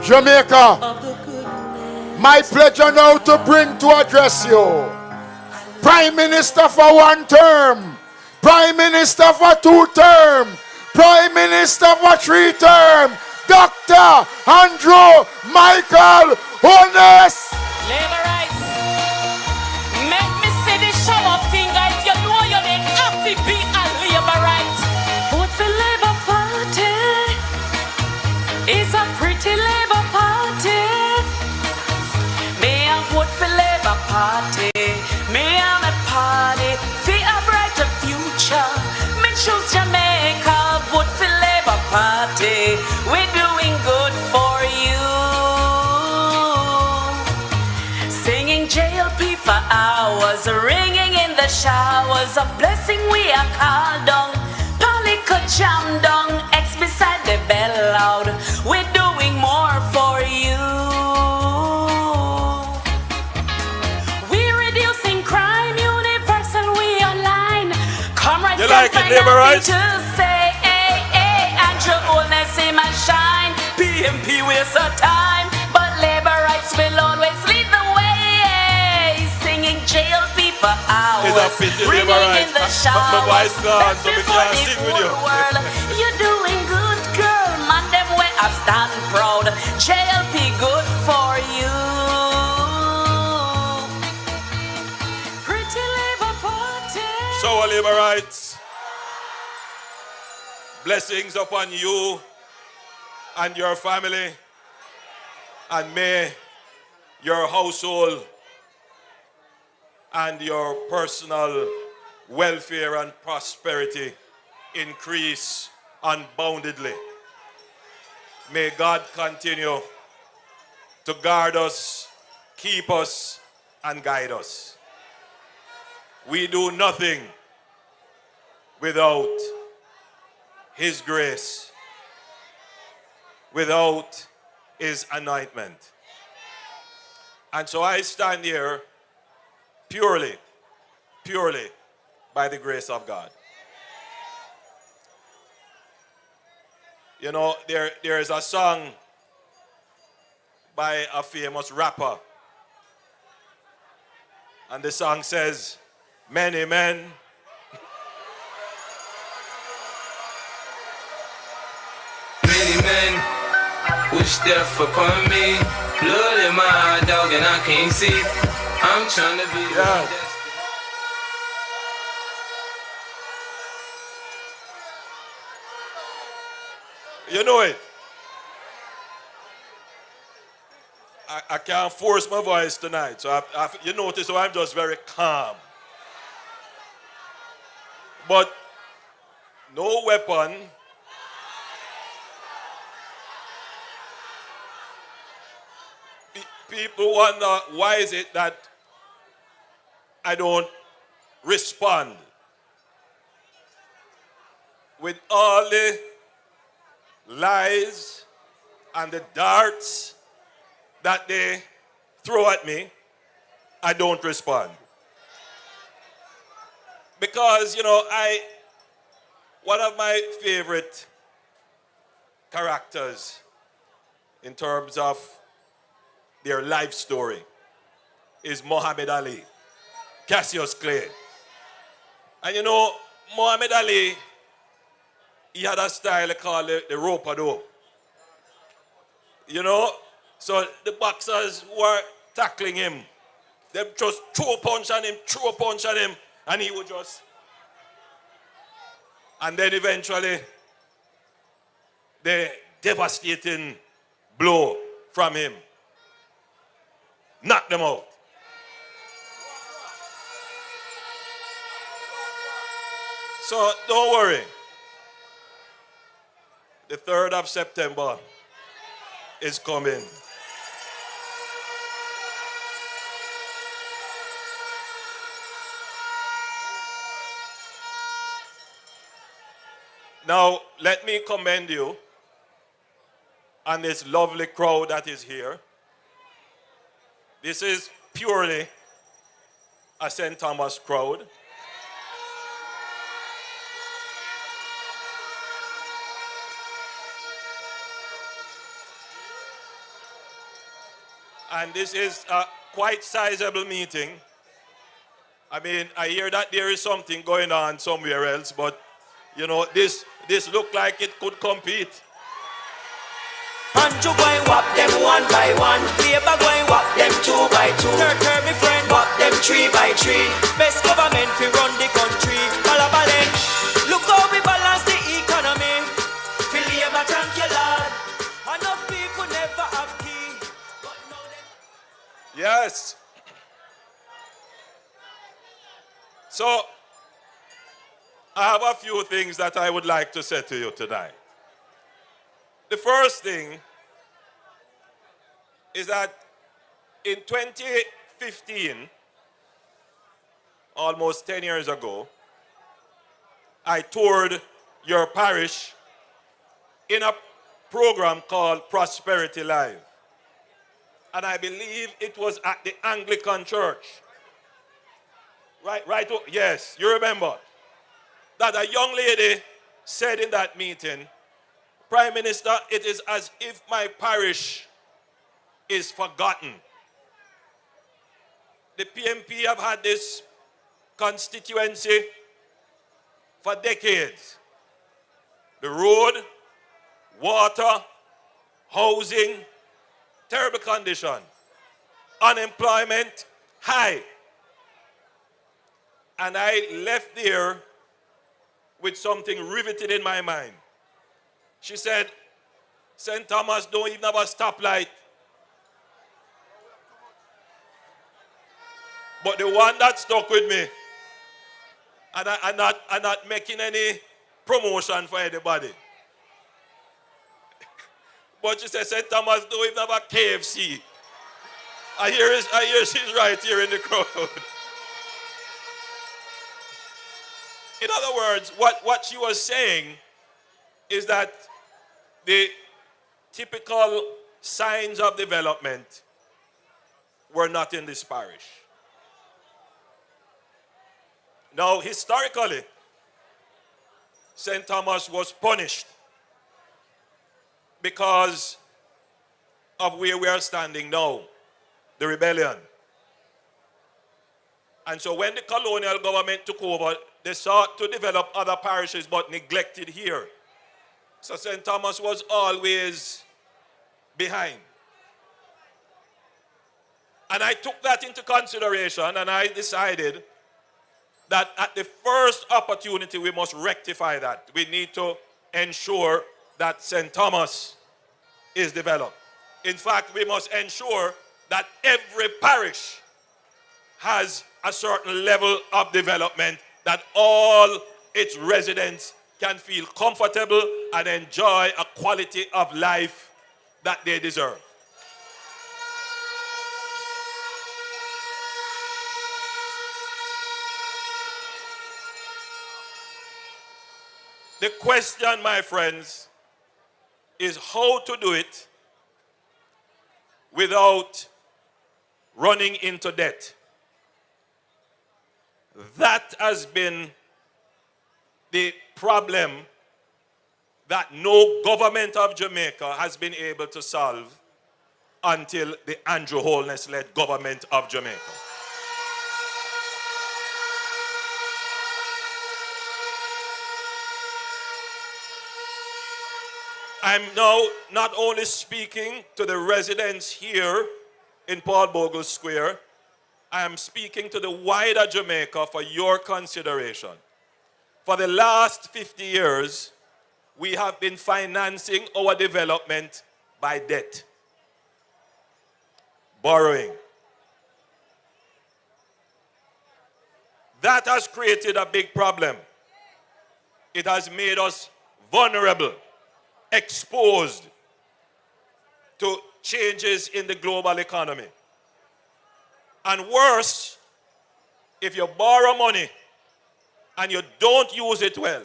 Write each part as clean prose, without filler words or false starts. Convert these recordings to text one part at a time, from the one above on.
Jamaica, my pleasure now to bring to address you Prime Minister for one term, Prime Minister for two term, Prime Minister for three term, Dr. Andrew Michael Holness. Labor rights. Make me see the shower finger if you know you ain't happy be a labor right. Vote for Labour Party. It's a pretty Labour Party. May I vote for Labour Party. May I a party for a brighter future. Me choose Jamaica. Vote for Labour Party. We're doing good for you. Singing JLP for hours, ringing in the showers of blessing we are called down. Palico jam down, X beside the bell loud. We're doing more for you. We're reducing crime, universal, we online. Comrades, you like it, Labour rights? To say, hey, hey, Andrew Holness, see my shine. PMP waste of time, but Labour rights will always lead the way. Singing JLP for hours, ringing in the showers. That's before the whole world. You're doing good, girl. Man, them way I stand proud. JLP good for you. Pretty Labour Party. So, Labour rights, blessings upon you and your family, and may your household and your personal welfare and prosperity increase unboundedly. May God continue to guard us, keep us, and guide us. We do nothing without His grace, without His anointment. And so I stand here purely by the grace of God. You know, there is a song by a famous rapper. And the song says, many men wish death upon me. Blood in my eye, dog, and I can't see. I'm trying to be the You know it. I can't force my voice tonight, so you notice how I'm just very calm. But no weapon people wonder why is it that I don't respond with all the lies and the darts that they throw at me. I don't respond because, you know, one of my favorite characters in terms of their life story is Muhammad Ali, Cassius Clay. And you know, Muhammad Ali, he had a style called the rope-a-dope. You know, so the boxers who were tackling him, they just throw a punch on him, and he would just... And then eventually, the devastating blow from him knocked them out. So don't worry. The 3rd of September is coming. Now, let me commend you and this lovely crowd that is here. This is purely a St. Thomas crowd. And this is a quite sizable meeting. I mean, I hear that there is something going on somewhere else, but you know, this look like it could compete. Andrew going whop them one by one. Labour going whop them two by two. Turn me friend whop them three by three. Best government fi run the country. Balabalen. Look how we balance the economy. Fi Labour, thank you Lord. Enough people never have key, but now them. Yes. So, I have a few things that I would like to say to you tonight. The first thing is that in 2015, almost 10 years ago, I toured your parish in a program called Prosperity Live. And I believe it was at the Anglican Church. Right, yes, you remember that a young lady said in that meeting, Prime Minister, it is as if my parish is forgotten. The PMP have had this constituency for decades. The road, water, housing, terrible condition. Unemployment, high. And I left there with something riveted in my mind. She said, St. Thomas don't even have a stoplight. But the one that stuck with me, and I'm not making any promotion for anybody. But she said, St. Thomas don't even have a KFC. I hear she's right here in the crowd. In other words, what she was saying is that the typical signs of development were not in this parish. Now, historically, St. Thomas was punished because of where we are standing now, the rebellion. And so when the colonial government took over, they sought to develop other parishes but neglected here. So St. Thomas was always behind. And I took that into consideration and I decided that at the first opportunity we must rectify that. We need to ensure that St. Thomas is developed. In fact, we must ensure that every parish has a certain level of development, that all its residents can feel comfortable and enjoy a quality of life that they deserve. The question, my friends, is how to do it without running into debt. That has been the problem that no government of Jamaica has been able to solve until the Andrew Holness-led government of Jamaica. I'm now not only speaking to the residents here in Paul Bogle Square, I am speaking to the wider Jamaica for your consideration. For the last 50 years, we have been financing our development by debt, borrowing. That has created a big problem. It has made us vulnerable, exposed to changes in the global economy. And worse, if you borrow money and you don't use it well,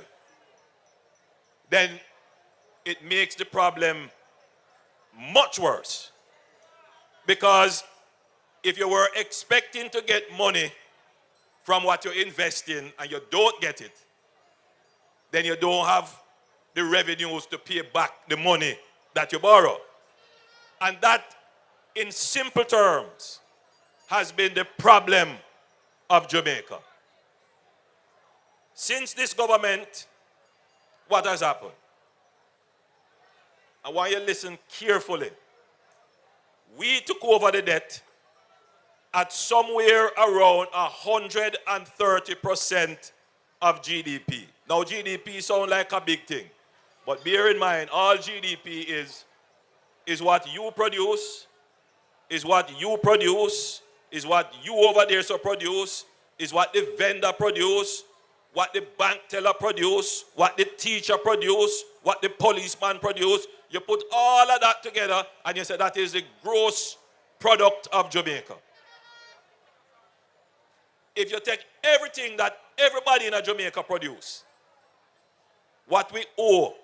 then it makes the problem much worse. Because if you were expecting to get money from what you invest in and you don't get it, then you don't have the revenues to pay back the money that you borrow. And that in simple terms, has been the problem of Jamaica. Since this government, what has happened? I want you to listen carefully. We took over the debt at somewhere around 130% of GDP. Now GDP sounds like a big thing, but bear in mind, all GDP is what you produce, is what you produce, is what you over there so produce, is what the vendor produce, what the bank teller produce, what the teacher produce, what the policeman produce. You put all of that together and you say that is the gross product of Jamaica. If you take everything that everybody in Jamaica produce, what we owe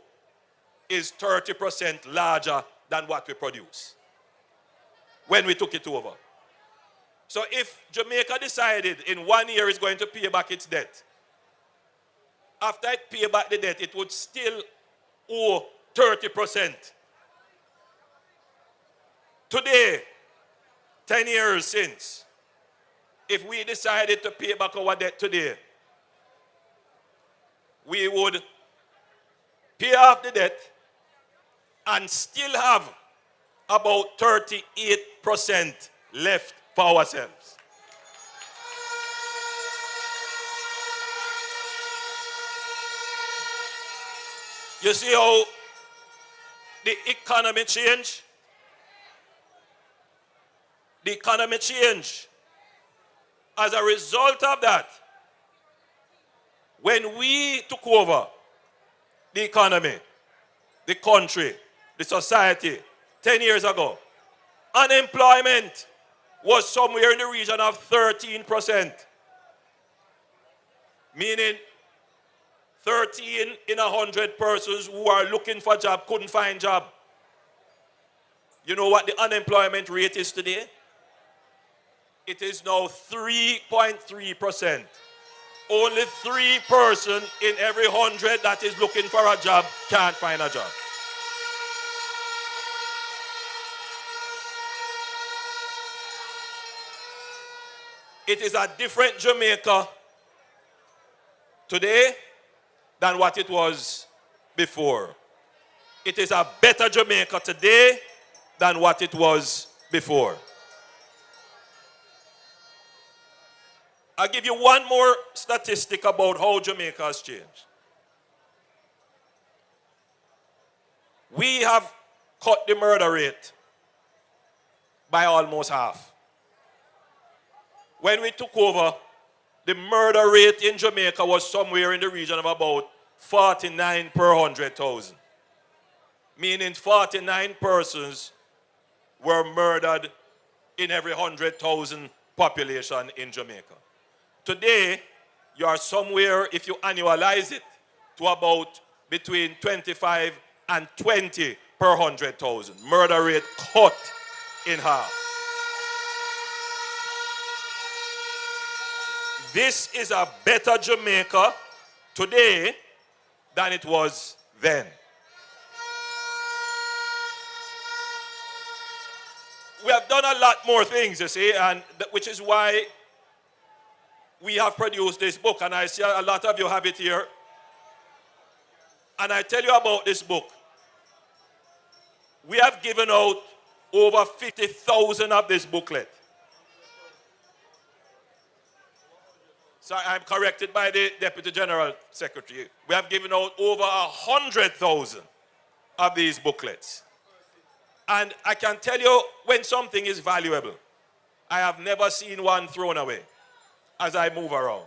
is 30% larger than what we produce when we took it over. So if Jamaica decided in 1 year it's going to pay back its debt, after it pay back the debt, it would still owe 30%. Today, 10 years since, if we decided to pay back our debt today, we would pay off the debt and still have about 38% left for ourselves. You see how the economy changed? The economy changed. As a result of that, when we took over the economy, the country, the society, 10 years ago, unemployment was somewhere in the region of 13%. Meaning 13 in 100 persons who are looking for a job couldn't find job. You know what the unemployment rate is today? It is now 3.3%. Only 3 persons in every 100 that is looking for a job can't find a job. It is a different Jamaica today than what it was before. It is a better Jamaica today than what it was before. I'll give you one more statistic about how Jamaica has changed. We have cut the murder rate by almost half. When we took over, the murder rate in Jamaica was somewhere in the region of about 49 per 100,000. Meaning 49 persons were murdered in every 100,000 population in Jamaica. Today, you are somewhere, if you annualize it, to about between 25 and 20 per 100,000. Murder rate cut in half. This is a better Jamaica today than it was then. We have done a lot more things, you see, and which is why we have produced this book, and I see a lot of you have it here. And I tell you about this book. We have given out over 50,000 of this booklet. So I'm corrected by the Deputy General Secretary. We have given out over 100,000 of these booklets. And I can tell you when something is valuable, I have never seen one thrown away as I move around.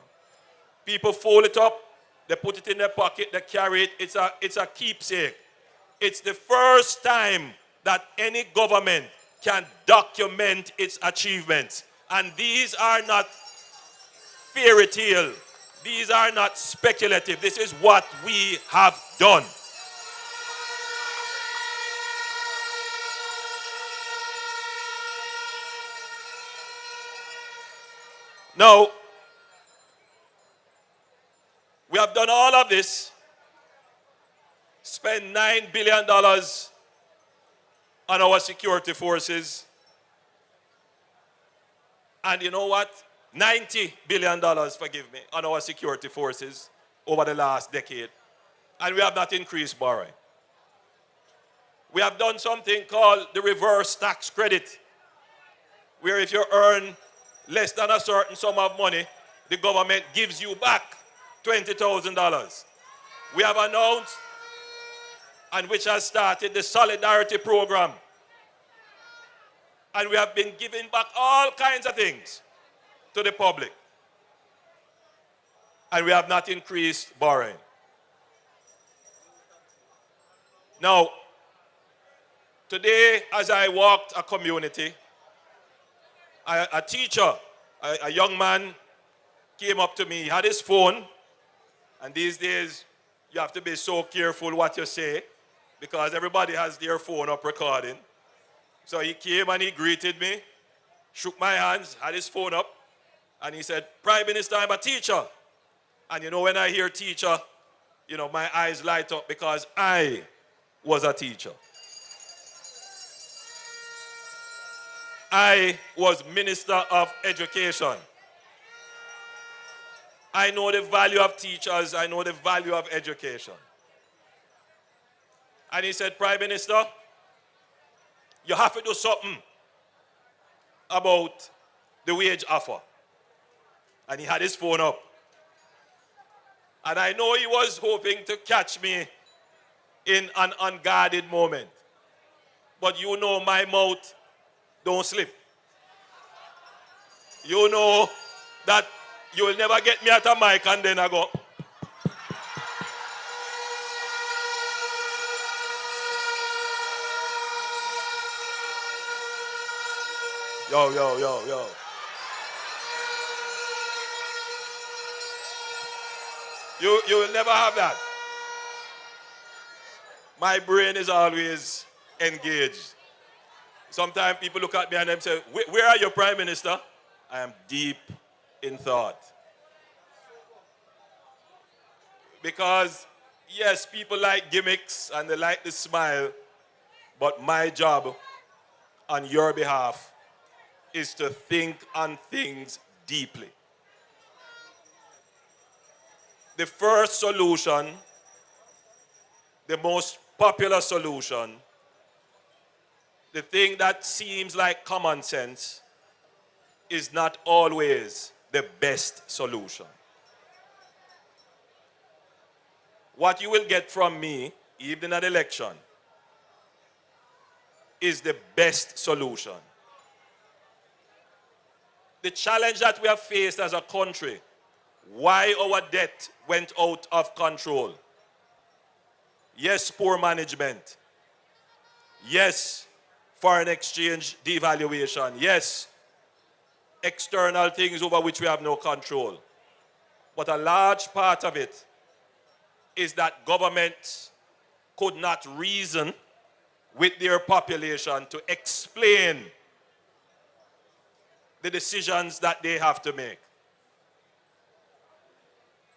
People fold it up, they put it in their pocket, they carry it. It's a keepsake. It's the first time that any government can document its achievements. And these are not fairy tale. These are not speculative. This is what we have done. Now, we have done all of this, spent $9 billion on our security forces, And you know what? $90 billion, forgive me, on our security forces over the last decade. And we have not increased borrowing. We have done something called the reverse tax credit, where if you earn less than a certain sum of money, the government gives you back $20,000. We have announced, and which has started, the Solidarity Program. And we have been giving back all kinds of things to the public. And we have not increased borrowing. Now, today, as I walked a community, a teacher, a young man, came up to me. He had his phone, and these days, you have to be so careful what you say, because everybody has their phone up recording. So he came and he greeted me, shook my hands, had his phone up, and he said, "Prime Minister, I'm a teacher." And you know, when I hear teacher, you know, my eyes light up, because I was a teacher. I was Minister of Education. I know the value of teachers. I know the value of education. And he said, "Prime Minister, you have to do something about the wage offer." And he had his phone up. And I know he was hoping to catch me in an unguarded moment. But you know my mouth don't slip. You know that you will never get me at a mic and then I go. Yo, yo, yo, yo. You will never have that. My brain is always engaged. Sometimes people look at me and they say, "Where are you, Prime Minister?" I am deep in thought. Because, yes, people like gimmicks and they like the smile, but my job on your behalf is to think on things deeply. The first solution, the most popular solution, the thing that seems like common sense, is not always the best solution. What you will get from me, even at election, is the best solution. The challenge that we have faced as a country, why our debt went out of control. Yes, poor management. Yes, foreign exchange devaluation. Yes, external things over which we have no control. But a large part of it is that governments could not reason with their population to explain the decisions that they have to make.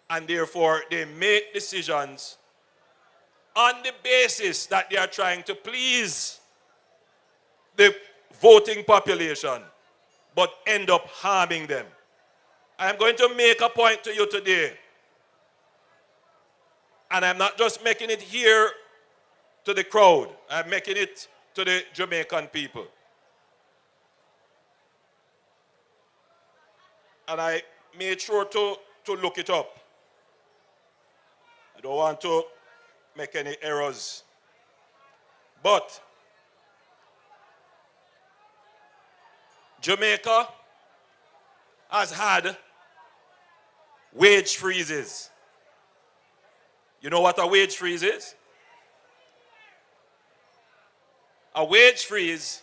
And therefore, they make decisions on the basis that they are trying to please the voting population, but end up harming them. I am going to make a point to you today. And I'm not just making it here to the crowd. I'm making it to the Jamaican people. And I made sure to look it up. I don't want to make any errors. But Jamaica has had wage freezes. You know what a wage freeze is? A wage freeze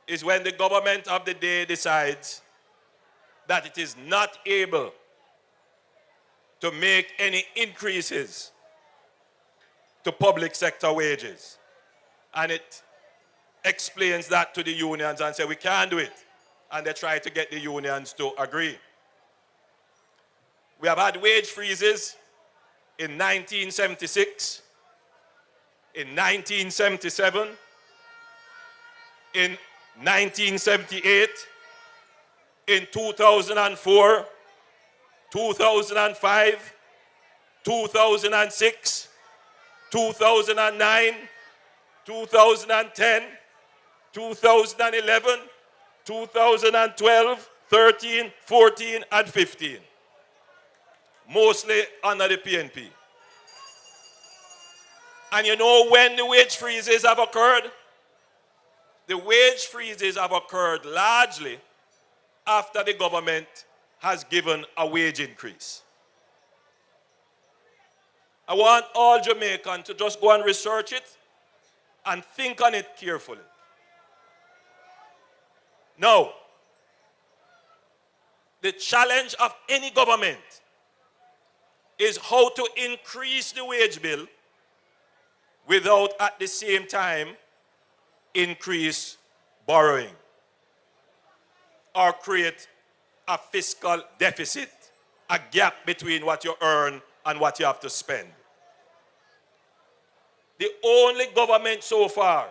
is when the government of the day decides that it is not able to make any increases to public sector wages. And it explains that to the unions and say, we can't do it. And they try to get the unions to agree. We have had wage freezes in 1976, in 1977, in 1978, in 2004, 2005, 2006, 2009, 2010, 2011, 2012, 13, 14, and 15. Mostly under the PNP. And you know when the wage freezes have occurred? The wage freezes have occurred largely after the government has given a wage increase. I want all Jamaicans to just go and research it and think on it carefully. Now, the challenge of any government is how to increase the wage bill without at the same time increase borrowing or create a fiscal deficit, a gap between what you earn and what you have to spend. The only government so far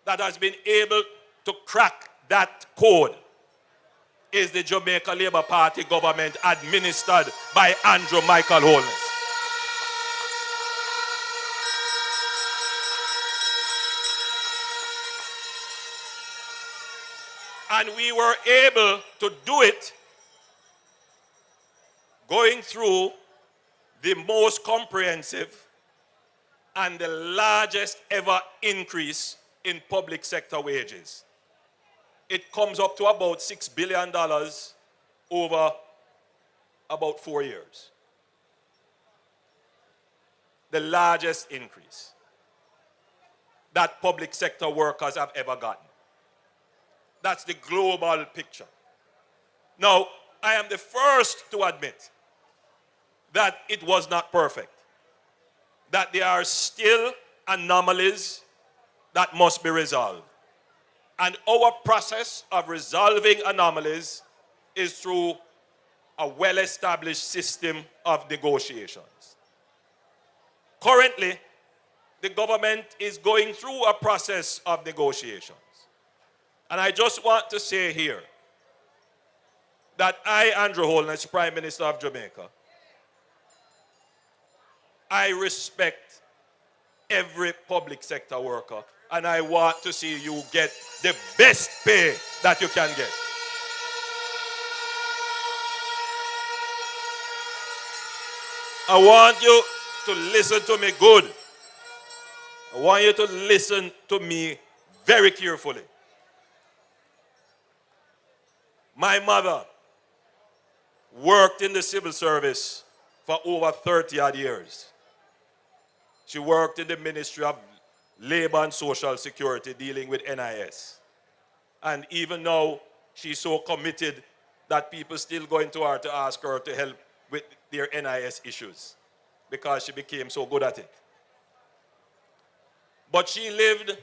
that has been able to crack that code is the Jamaica Labour Party government administered by Andrew Michael Holness. And we were able to do it going through the most comprehensive and the largest ever increase in public sector wages. It comes up to about $6 billion over about 4 years. The largest increase that public sector workers have ever gotten. That's the global picture. Now, I am the first to admit that it was not perfect, that there are still anomalies that must be resolved. And our process of resolving anomalies is through a well-established system of negotiations. Currently, the government is going through a process of negotiations. And I just want to say here that I, Andrew Holness, Prime Minister of Jamaica, I respect every public sector worker, and I want to see you get the best pay that you can get. I want you to listen to me good. I want you to listen to me very carefully. My mother worked in the civil service for over 30-odd years. She worked in the Ministry of Labour and Social Security dealing with NIS. And even now, she's so committed that people still going to her to ask her to help with their NIS issues because she became so good at it. But she lived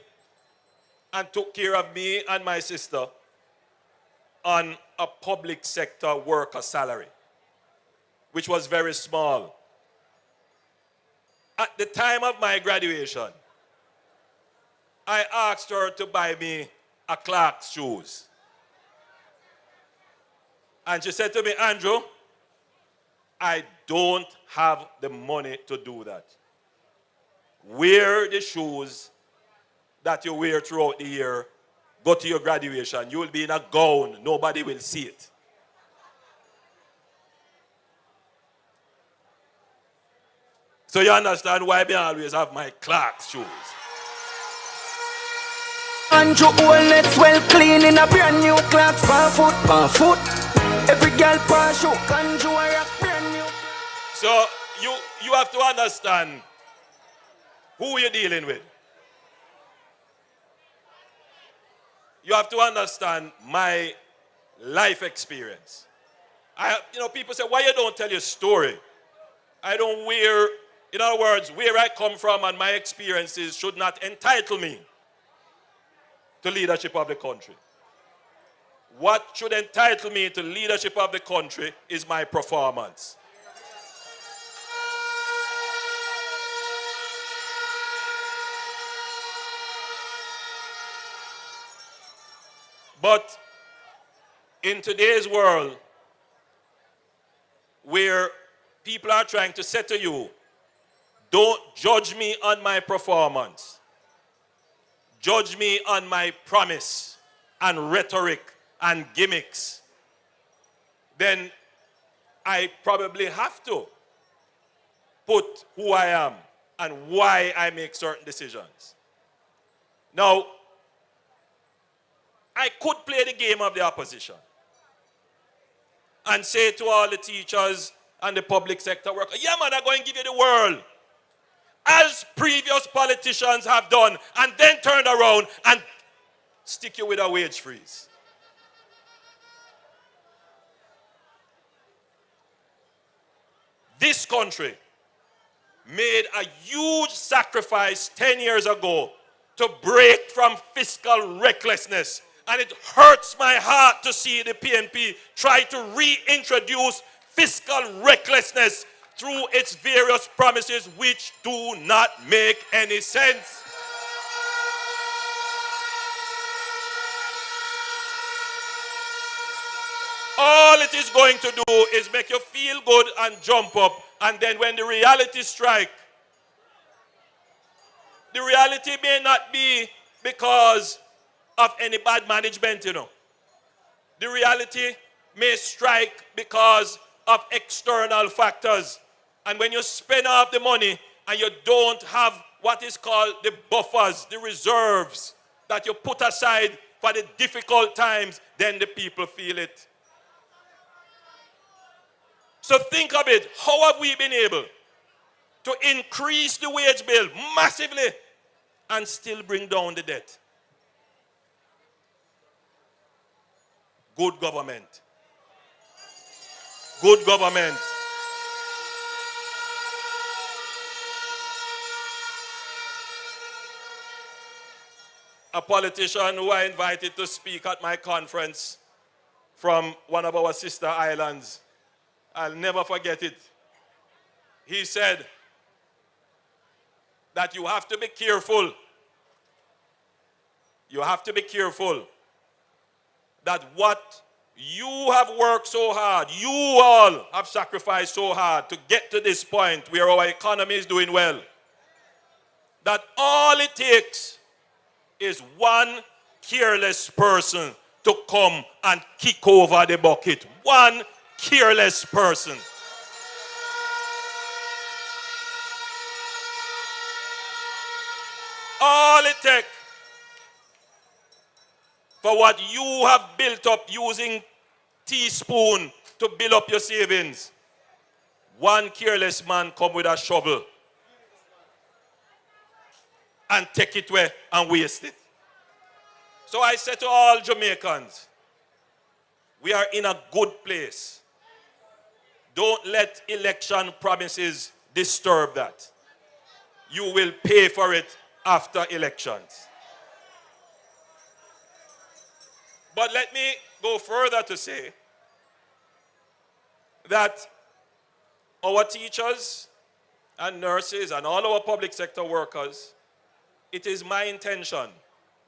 and took care of me and my sister on a public sector worker salary, which was very small. At the time of my graduation, I asked her to buy me a Clark's shoes. And she said to me, Andrew, I don't have the money to do that. Wear the shoes that you wear throughout the year. Go to your graduation. You will be in a gown. Nobody will see it. So you understand why I always have my Clark's shoes. Andrew Holness well clean in a brand new Clark's per foot. Every girl per shoe. Andrew I rock brand new. So you have to understand who you're dealing with. You have to understand my life experience. People say, why you don't tell your story? I don't wear, in other words, where I come from and my experiences should not entitle me to leadership of the country. What should entitle me to leadership of the country is my performance. But In today's world, where people are trying to say to you, don't judge me on my performance. Judge me on my promise and rhetoric and gimmicks. Then I probably have to put who I am and why I make certain decisions. Now, I could play the game of the opposition and say to all the teachers and the public sector workers, yeah man, I'm going to give you the world, as previous politicians have done, and then turn around and stick you with a wage freeze. This country made a huge sacrifice 10 years ago to break from fiscal recklessness. And it hurts my heart to see the PNP try to reintroduce fiscal recklessness through its various promises which do not make any sense. All it is going to do is make you feel good and jump up. And then when the reality strikes, the reality may not be because of any bad management, you know. The reality may strike because of external factors. And when you spend off the money and you don't have what is called the buffers, the reserves that you put aside for the difficult times, then the people feel it. So think of it. How have we been able to increase the wage bill massively and still bring down the debt? Good government. Good government. A politician who I invited to speak at my conference from one of our sister islands, I'll never forget it. He said that you have to be careful. You have to be careful that what you have worked so hard, you all have sacrificed so hard to get to this point where our economy is doing well, that all it takes is one careless person to come and kick over the bucket. One careless person. All it takes for what you have built up using teaspoon to build up your savings, one careless man come with a shovel and take it away and waste it. So I say to all Jamaicans, we are in a good place. Don't let election promises disturb that. You will pay for it after elections. But let me go further to say that our teachers and nurses and all our public sector workers, it is my intention,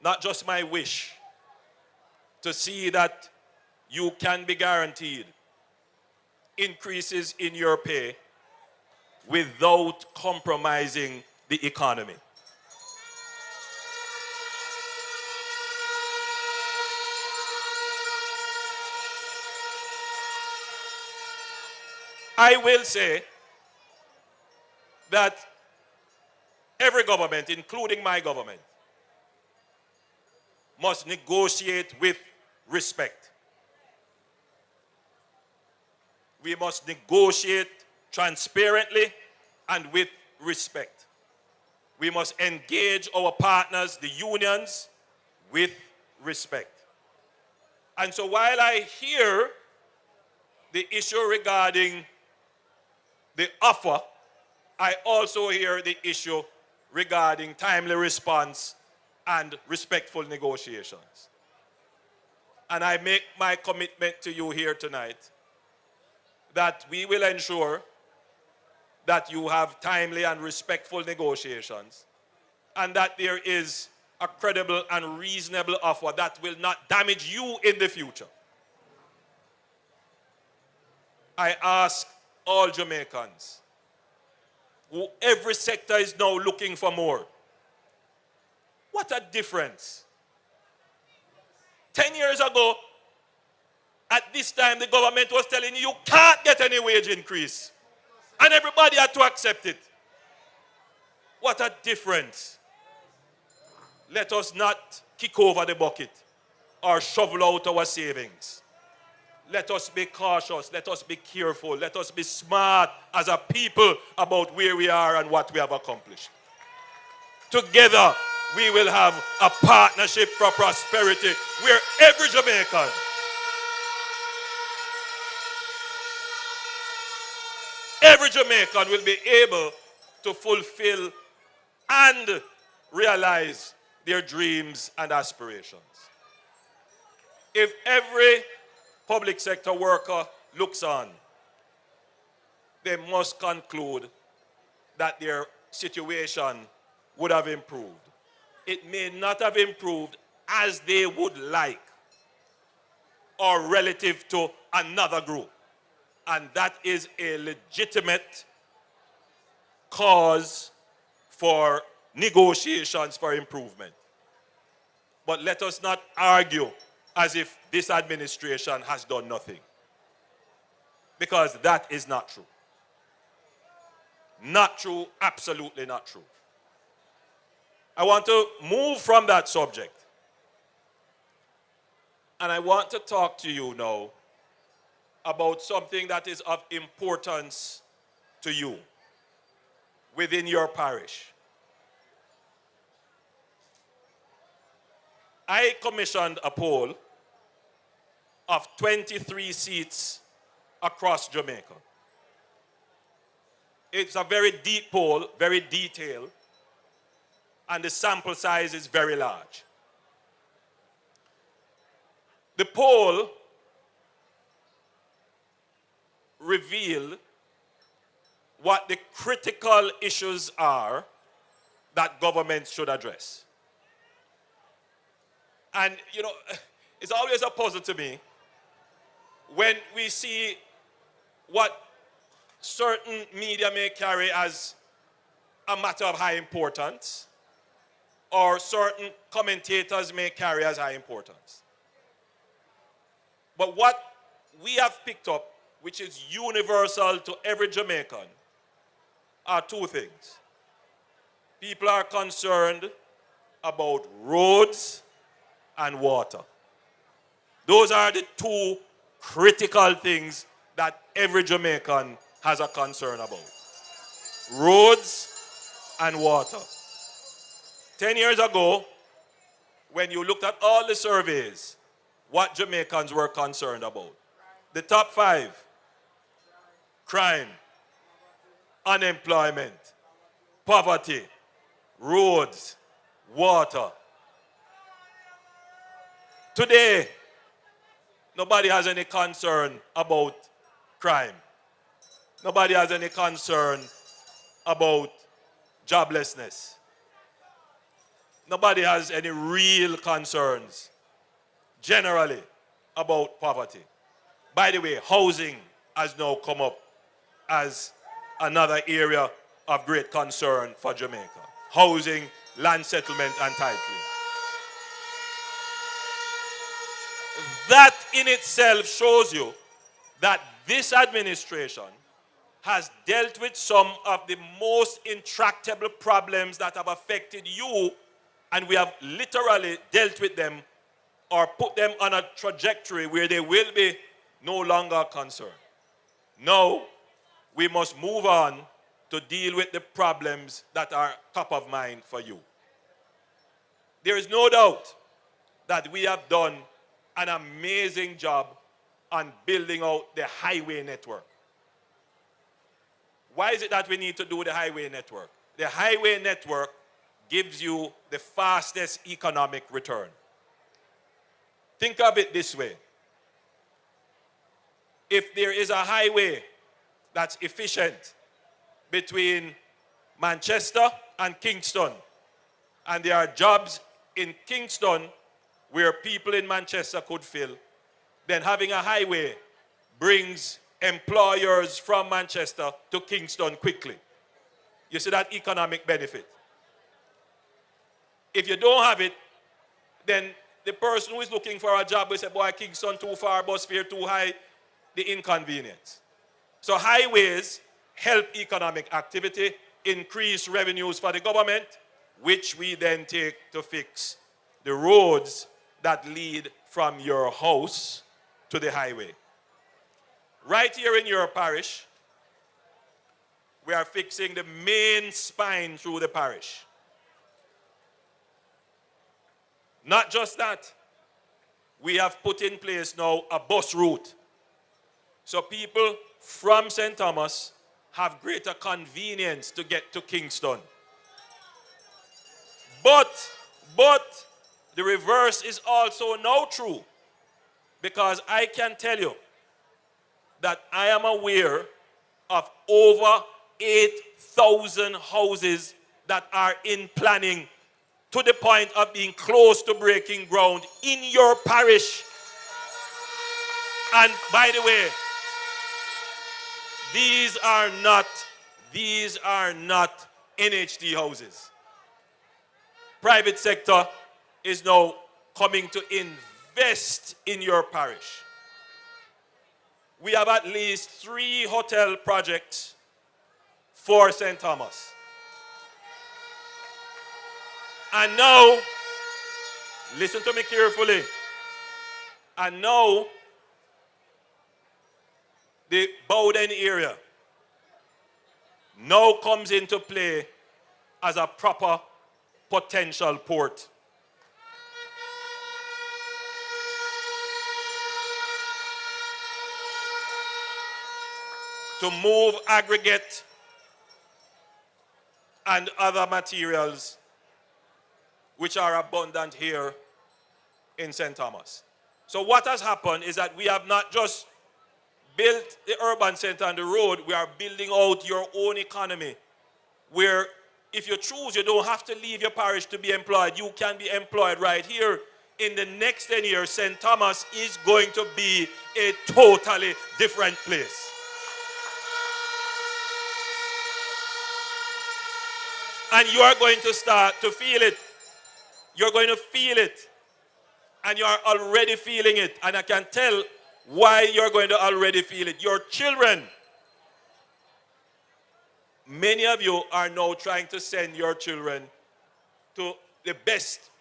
not just my wish, to see that you can be guaranteed increases in your pay without compromising the economy. I will say that every government, including my government, must negotiate with respect. We must negotiate transparently and with respect. We must engage our partners, the unions, with respect. And so while I hear the issue regarding the offer, I also hear the issue regarding timely response and respectful negotiations. And I make my commitment to you here tonight that we will ensure that you have timely and respectful negotiations and that there is a credible and reasonable offer that will not damage you in the future. I ask all Jamaicans, every sector is now looking for more. What a difference. 10 years ago, at this time, the government was telling you, you can't get any wage increase. And everybody had to accept it. What a difference. Let us not kick over the bucket or shovel out our savings. Let us be cautious. Let us be careful. Let us be smart as a people about where we are and what we have accomplished. Together, we will have a partnership for prosperity where every Jamaican will be able to fulfill and realize their dreams and aspirations. If every public sector worker looks on, they must conclude that their situation would have improved. It may not have improved as they would like or relative to another group. And that is a legitimate cause for negotiations for improvement. But let us not argue as if this administration has done nothing. Because that is not true. Not true, absolutely not true. I want to move from that subject. And I want to talk to you now about something that is of importance to you within your parish. I commissioned a poll of 23 seats across Jamaica. It's a very deep poll, very detailed, and the sample size is very large. The poll revealed what the critical issues are that governments should address. And, you know, it's always a puzzle to me when we see what certain media may carry as a matter of high importance, or certain commentators may carry as high importance. But what we have picked up, which is universal to every Jamaican, are two things. People are concerned about roads and water. Those are the two critical things that every Jamaican has a concern about. Roads and water. 10 years ago, when you looked at all the surveys, what Jamaicans were concerned about. The top 5: crime, unemployment, poverty, roads, water. Today, nobody has any concern about crime. Nobody has any concern about joblessness. Nobody has any real concerns generally about poverty. By the way, housing has now come up as another area of great concern for Jamaica. Housing, land settlement, and titling. That in itself shows you that this administration has dealt with some of the most intractable problems that have affected you, and we have literally dealt with them or put them on a trajectory where they will be no longer concerned. Now, we must move on to deal with the problems that are top of mind for you. There is no doubt that we have done an amazing job on building out the highway network. Why is it that we need to do the highway network? The highway network gives you the fastest economic return. Think of it this way. If there is a highway that's efficient between Manchester and Kingston, and there are jobs in Kingston where people in Manchester could fill, then having a highway brings employers from Manchester to Kingston quickly. You see that economic benefit. If you don't have it, then the person who is looking for a job will say, boy, Kingston too far, bus fare too high, the inconvenience. So highways help economic activity, increase revenues for the government, which we then take to fix the roads that lead from your house to the highway. Right here in your parish, we are fixing the main spine through the parish. Not just that, we have put in place now a bus route. So people from St. Thomas have greater convenience to get to Kingston. But the reverse is also now true, because I can tell you that I am aware of over 8,000 houses that are in planning to the point of being close to breaking ground in your parish. And by the way, these are not NHT houses. Private sector is now coming to invest in your parish. We have at least 3 hotel projects for St. Thomas. And now, listen to me carefully, and now the Bowden area now comes into play as a proper potential port. To move aggregate and other materials which are abundant here in St. Thomas. So what has happened is that we have not just built the urban center and the road, we are building out your own economy, where if you choose, you don't have to leave your parish to be employed. You can be employed right here. In the next 10 years, St. Thomas is going to be a totally different place. And you are going to start to feel it. You're going to feel it. And you are already feeling it. And I can tell why you're going to already feel it. Your children, many of you are now trying to send your children to the best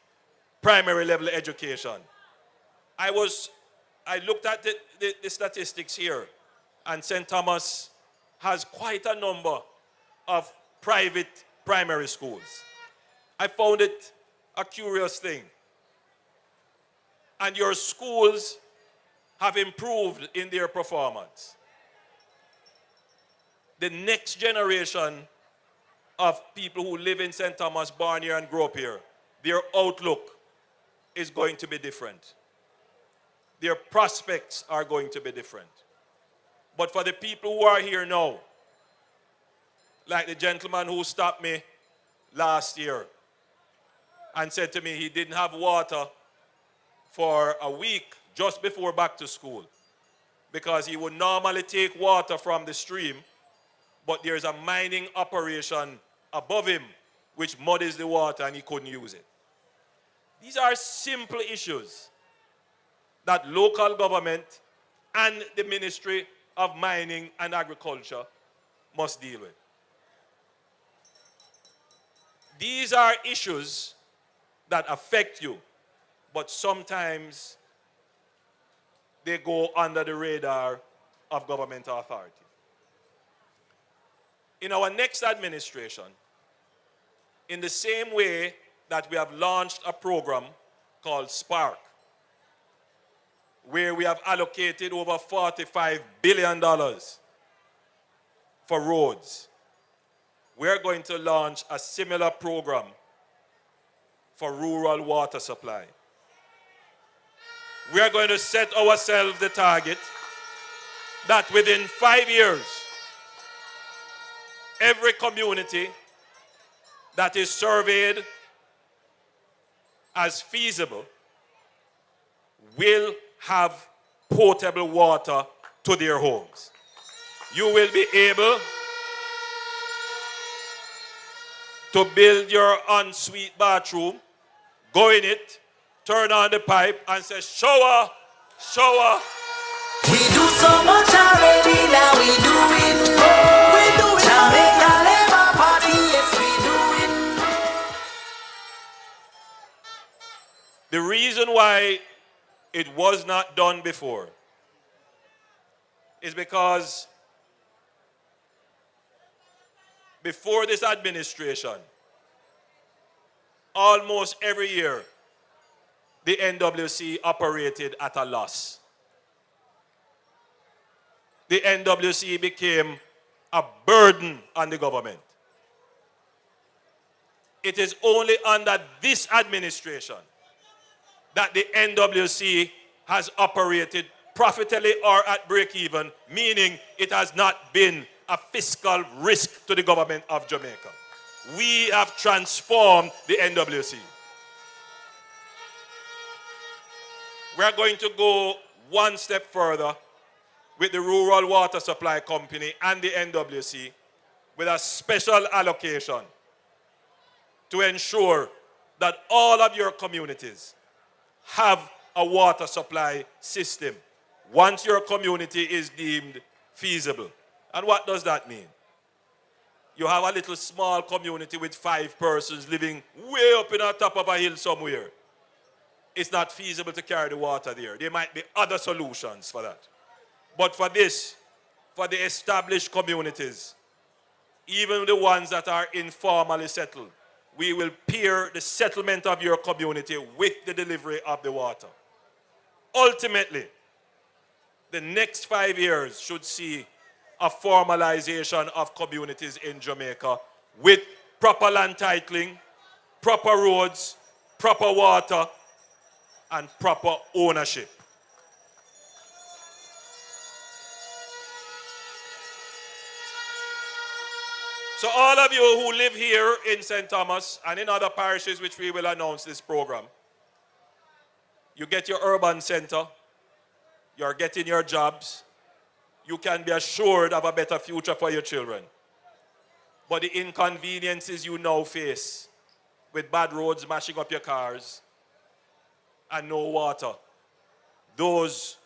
primary level education. I looked at the statistics here, and St. Thomas has quite a number of private primary schools. I found it a curious thing. And your schools have improved in their performance. The next generation of people who live in St. Thomas, born here and grow up here, their outlook is going to be different. Their prospects are going to be different. But for the people who are here now, like the gentleman who stopped me last year and said to me he didn't have water for a week just before back to school, because he would normally take water from the stream, but there's a mining operation above him which muddies the water and he couldn't use it. These are simple issues that local government and the Ministry of Mining and Agriculture must deal with. These are issues that affect you, but sometimes they go under the radar of government authority. In our next administration, in the same way that we have launched a program called Spark, where we have allocated over $45 billion for roads, we're going to launch a similar program for rural water supply. We are going to set ourselves the target that within 5 years, every community that is surveyed as feasible will have potable water to their homes. you will be able to build your ensuite bathroom, go in it, turn on the pipe and say, shower, shower. We do so much already, now we do it. We do it. Jamaica Labour Party, yes we do it. The reason why it was not done before is because before this administration, almost every year, the NWC operated at a loss. The NWC became a burden on the government. It is only under this administration that the NWC has operated profitably or at break-even, meaning it has not been a fiscal risk to the government of Jamaica. We have transformed the NWC. We're going to go one step further with the Rural Water Supply Company and the NWC with a special allocation to ensure that all of your communities have a water supply system once your community is deemed feasible. And what does that mean? You have a little small community with 5 persons living way up in the top of a hill somewhere. It's not feasible to carry the water there. There might be other solutions for that. But for this, for the established communities, even the ones that are informally settled, we will pair the settlement of your community with the delivery of the water. Ultimately, the next 5 years should see a formalization of communities in Jamaica with proper land titling, proper roads, proper water, and proper ownership. So all of you who live here in St. Thomas and in other parishes which we will announce this program, you get your urban center, you're getting your jobs, you can be assured of a better future for your children. But the inconveniences you now face with bad roads mashing up your cars and no water, those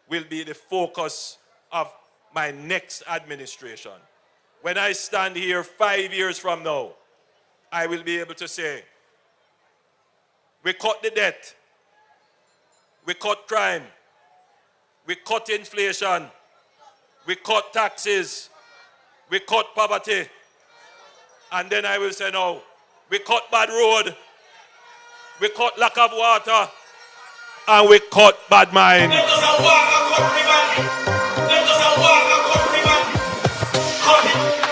will be the focus of my next administration. When I stand here 5 years from now, I will be able to say, we cut the debt, we cut crime, we cut inflation, we cut taxes, we cut poverty, and then I will say, no, we cut bad road, we cut lack of water, and we cut bad mind. Let us walk a country man. Let us walk a country man. Cut it.